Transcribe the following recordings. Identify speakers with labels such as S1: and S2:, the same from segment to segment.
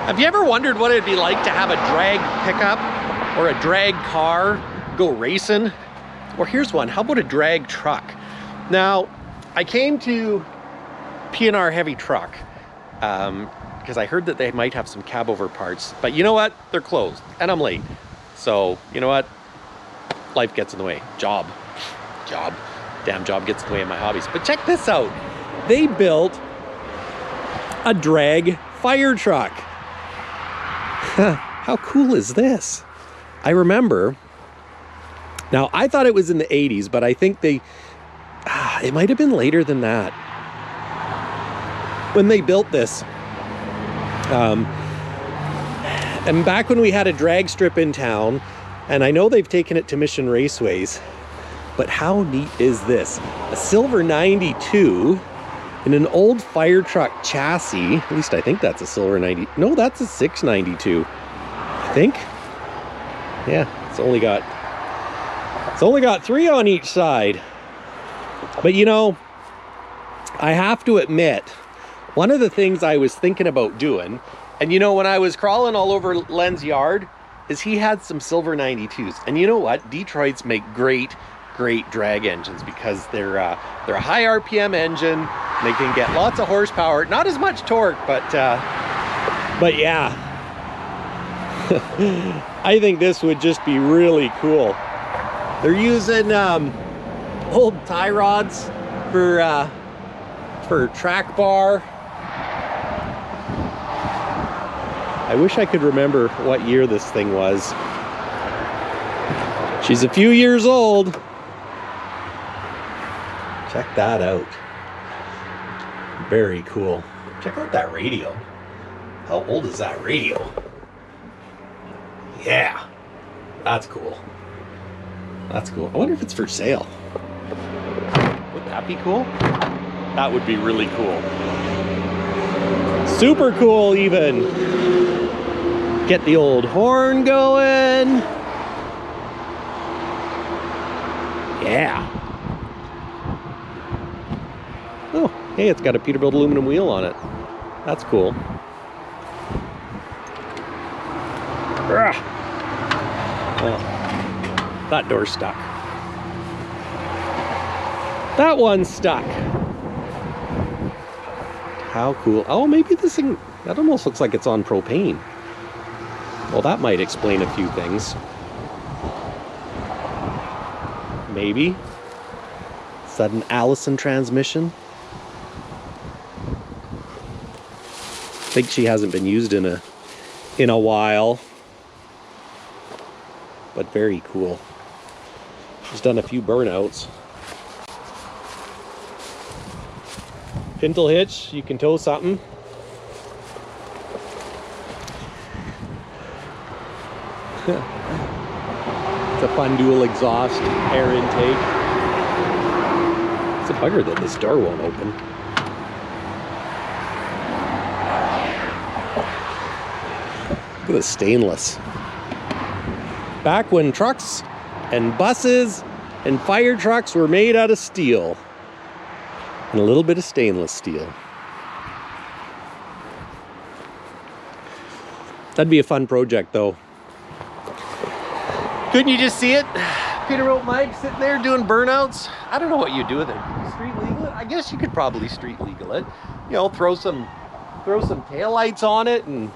S1: Have you ever wondered what it'd be like to have a drag pickup or a drag car go racing? Or here's one, how about a drag truck? Now, I came to P&R Heavy Truck because I heard that they might have some cab over parts, but you know what? They're closed and I'm late. So, you know what? Life gets in the way. Job. Damn job gets in the way of my hobbies. But check this out. They built a drag fire truck. How cool is this? I remember, now I thought it was in the 80s, but I think it might have been later than that. When they built this. And back when we had a drag strip in town, and I know they've taken it to Mission Raceways, but how neat is this? A silver 92 in an old fire truck chassis. At least I think that's a silver 90. No, that's a 692. I think. Yeah, it's only got 3 on each side. But you know, I have to admit, one of the things I was thinking about doing, and you know, when I was crawling all over Len's yard, is he had some silver 92s. And you know what? Detroit's make great drag engines because they're a high RPM engine. They can get lots of horsepower, not as much torque, but yeah. I think this would just be really cool. They're using old tie rods for track bar. I wish I could remember what year this thing was. She's a few years old. Check that out. Very cool. Check out that radio. How old is that radio? Yeah, that's cool. That's cool. I wonder if it's for sale. Would that be cool? That would be really cool. Super cool even. Get the old horn going. Yeah. Oh, hey, it's got a Peterbilt aluminum wheel on it. That's cool. Well, that door's stuck. That one's stuck. How cool. Oh, maybe this thing, that almost looks like it's on propane. Well, that might explain a few things. Maybe. Is that an Allison transmission? I think she hasn't been used in a while. But very cool. She's done a few burnouts. Pintle hitch, you can tow something. It's a fun dual exhaust air intake. It's a bugger that this door won't open. Look at the stainless. Back when trucks and buses and fire trucks were made out of steel. And a little bit of stainless steel. That'd be a fun project though. Couldn't you just see it? Peterbilt Mike sitting there doing burnouts. I don't know what you do with it. Street legal it? I guess you could probably street legal it. You know, throw some taillights on it and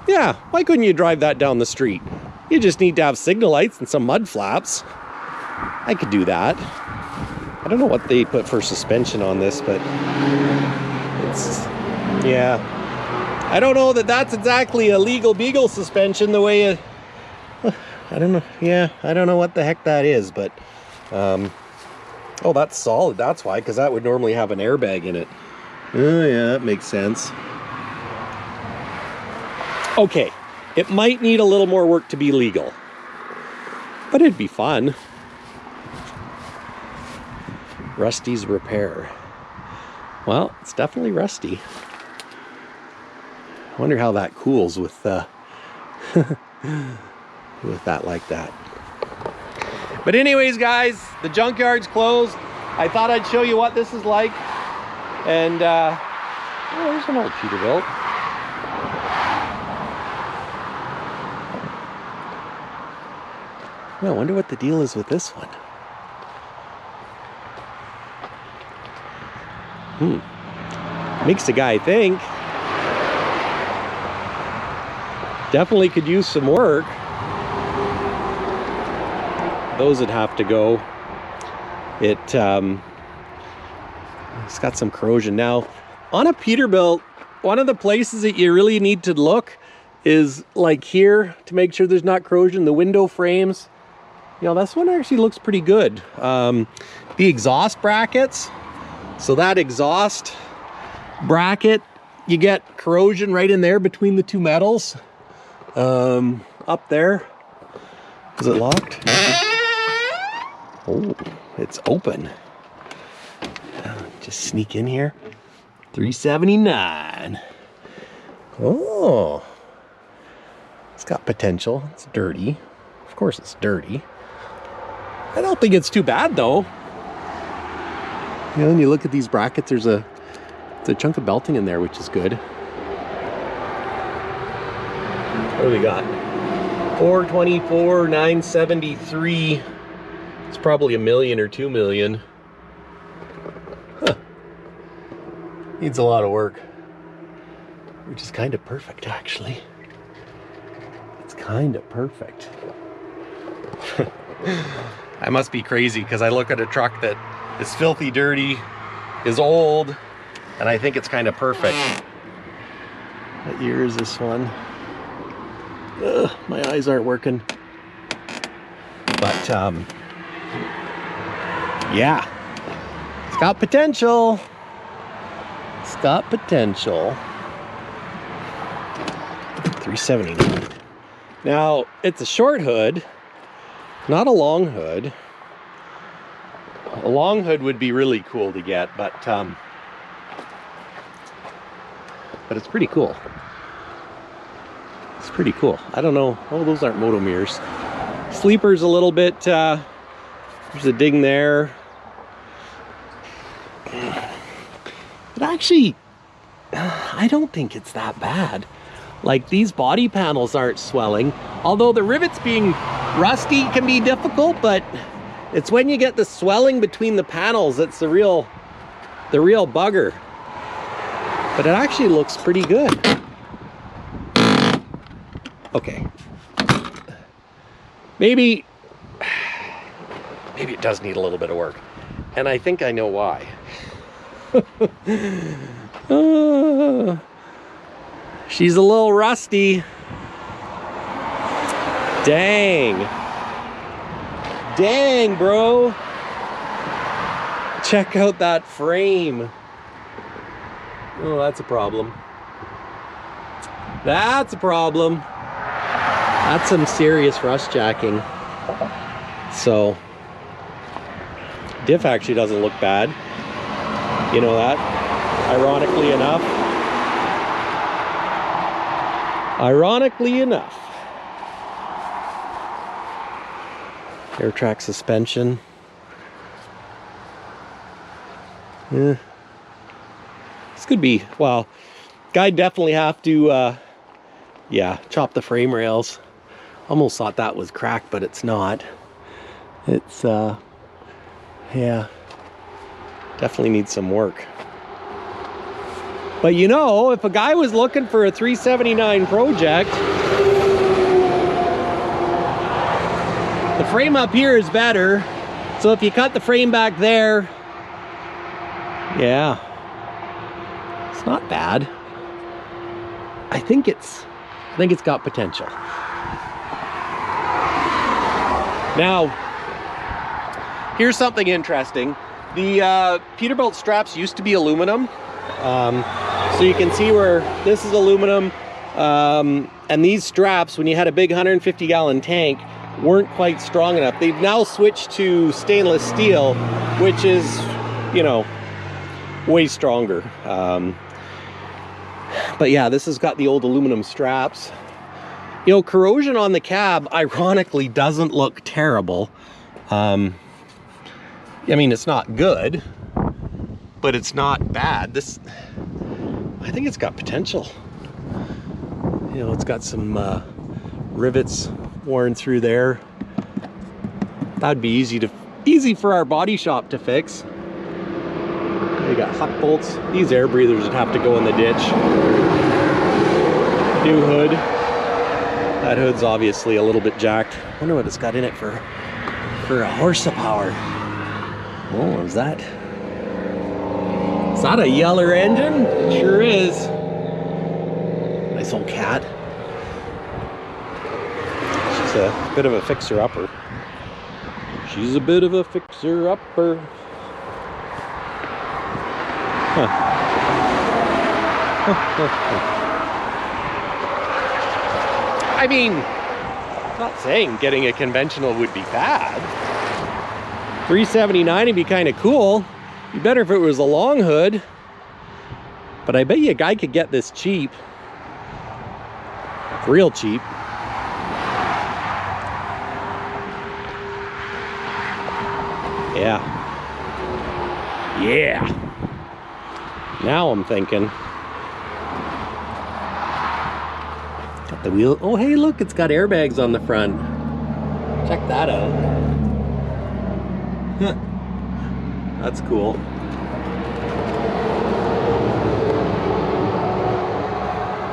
S1: yeah, why couldn't you drive that down the street? You just need to have signal lights and some mud flaps. I could do that. I don't know what they put for suspension on this, but it's, yeah. I don't know that that's exactly a legal beagle suspension the way I don't know. Yeah, I don't know what the heck that is, but oh, that's solid. That's why, because that would normally have an airbag in it. Oh yeah, that makes sense. Okay, it might need a little more work to be legal, but it'd be fun. Rusty's repair. Well, it's definitely rusty. I wonder how that cools with with that like that. But anyways, guys, the junkyard's closed. I thought I'd show you what this is like. And oh, there's an old Peterbilt. Well, I wonder what the deal is with this one. Makes the guy think. Definitely could use some work. Those would have to go. It's got some corrosion. Now, on a Peterbilt, one of the places that you really need to look is like here to make sure there's not corrosion. The window frames, you know, this one actually looks pretty good. The exhaust brackets, so that exhaust bracket, you get corrosion right in there between the two metals. Up there. Is it locked? Oh, it's open. Just sneak in here. 379. Oh, it's got potential. It's dirty. Of course it's dirty. I don't think it's too bad though. You know, when you look at these brackets, there's a chunk of belting in there, which is good. What do we got? 424, 973. It's probably $1 million or $2 million. Huh. Needs a lot of work. Which is kind of perfect, actually. It's kind of perfect. I must be crazy because I look at a truck that is filthy dirty, is old, and I think it's kind of perfect. What year is this one? Ugh, my eyes aren't working. But, yeah. It's got potential. It's got potential. 379. Now, it's a short hood, not a long hood. A long hood would be really cool to get, but it's pretty cool. It's pretty cool. I don't know. Oh, those aren't moto mirrors. Sleeper's a little bit, there's a ding there. But actually, I don't think it's that bad. Like, these body panels aren't swelling. Although the rivets being rusty can be difficult, but it's when you get the swelling between the panels that's the real bugger. But it actually looks pretty good. Okay. Maybe it does need a little bit of work. And I think I know why. She's a little rusty. Dang. Dang, bro. Check out that frame. Oh, that's a problem. That's a problem. That's some serious rust jacking. So, diff actually doesn't look bad. You know that? Ironically enough. Ironically enough. Air track suspension. Yeah. This could be, well, guy definitely have to, yeah, chop the frame rails. Almost thought that was cracked, but it's not. It's, yeah, definitely needs some work. But you know, if a guy was looking for a 379 project, the frame up here is better. So if you cut the frame back there, yeah, it's not bad. I think it's got potential. Now, here's something interesting. The Peterbilt straps used to be aluminum. So you can see where this is aluminum. And these straps, when you had a big 150-gallon tank, weren't quite strong enough. They've now switched to stainless steel, which is, you know, way stronger. But yeah, this has got the old aluminum straps. You know, corrosion on the cab, ironically, doesn't look terrible. I mean, it's not good, but it's not bad. This, I think it's got potential. You know, it's got some rivets worn through there. That'd be easy for our body shop to fix. We got huck bolts. These air breathers would have to go in the ditch. New hood. That hood's obviously a little bit jacked. I wonder what it's got in it for a horsepower. Oh, is that a Yeller engine? It sure is. Nice old cat. She's a bit of a fixer-upper. She's a bit of a fixer-upper. Huh. I mean, I'm not saying getting a conventional would be bad. $379 would be kind of cool. Be better if it was a long hood. But I bet you a guy could get this cheap. Real cheap. Yeah. Yeah. Now I'm thinking. Got the wheel. Oh, hey, look, it's got airbags on the front. Check that out. That's cool.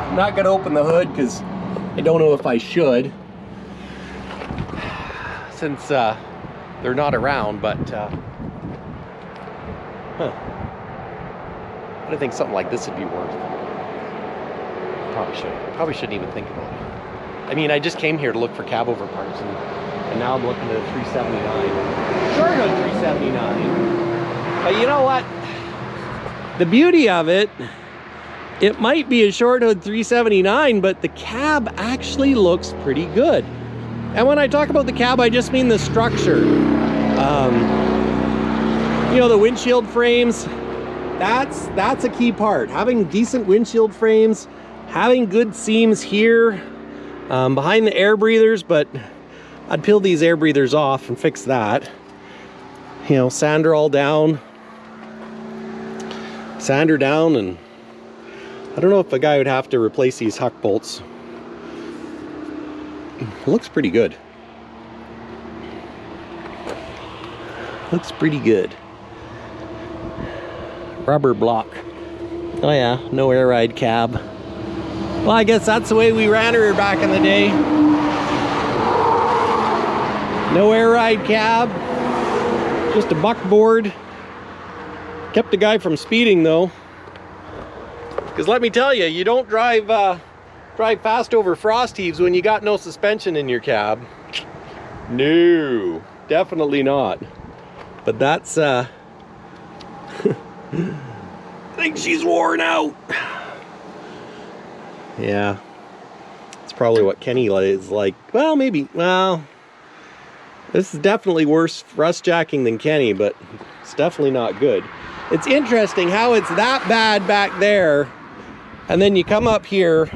S1: I'm not gonna open the hood because I don't know if I should, since they're not around, but I think something like this would be worth. Probably shouldn't even think about it. I mean, I just came here to look for cab over parts, and now I'm looking at a $379. Short on $379. But you know what? The beauty of it, it might be a short hood $379, but the cab actually looks pretty good. And when I talk about the cab, I just mean the structure. You know, the windshield frames, that's a key part. Having decent windshield frames, having good seams here, behind the air breathers, but I'd peel these air breathers off and fix that. You know, sander all down. Sander down, and I don't know if a guy would have to replace these huck bolts. It looks pretty good. Looks pretty good. Rubber block. Oh yeah, no air ride cab. Well, I guess that's the way we ran her back in the day. No air ride cab. Just a buckboard. Kept the guy from speeding though. Because let me tell you, you don't drive fast over frost heaves when you got no suspension in your cab. No, definitely not. But that's I think she's worn out. Yeah, it's probably what Kenny is like. Well, maybe. Well, this is definitely worse rust jacking than Kenny, but it's definitely not good. It's interesting how it's that bad back there, and then you come up here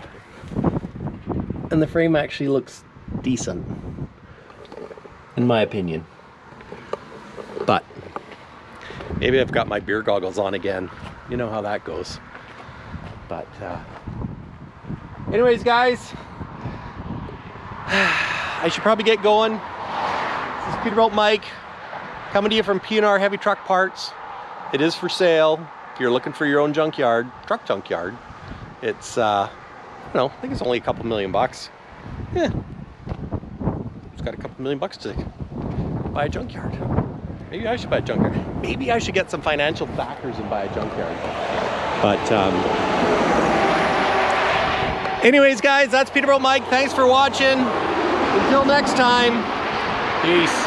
S1: and the frame actually looks decent, in my opinion. But maybe I've got my beer goggles on again. You know how that goes. But anyways, guys, I should probably get going. This is Peterbilt Mike, coming to you from P&R Heavy Truck Parts. It is for sale if you're looking for your own junkyard, truck junkyard. It's I don't know, I think it's only a couple $1 million. Yeah, it's got a couple $1 million to buy a junkyard. Maybe I should buy a junkyard. Maybe I should get some financial backers and buy a junkyard. But anyways, guys, that's Peterbilt Mike. Thanks for watching. Until next time, peace.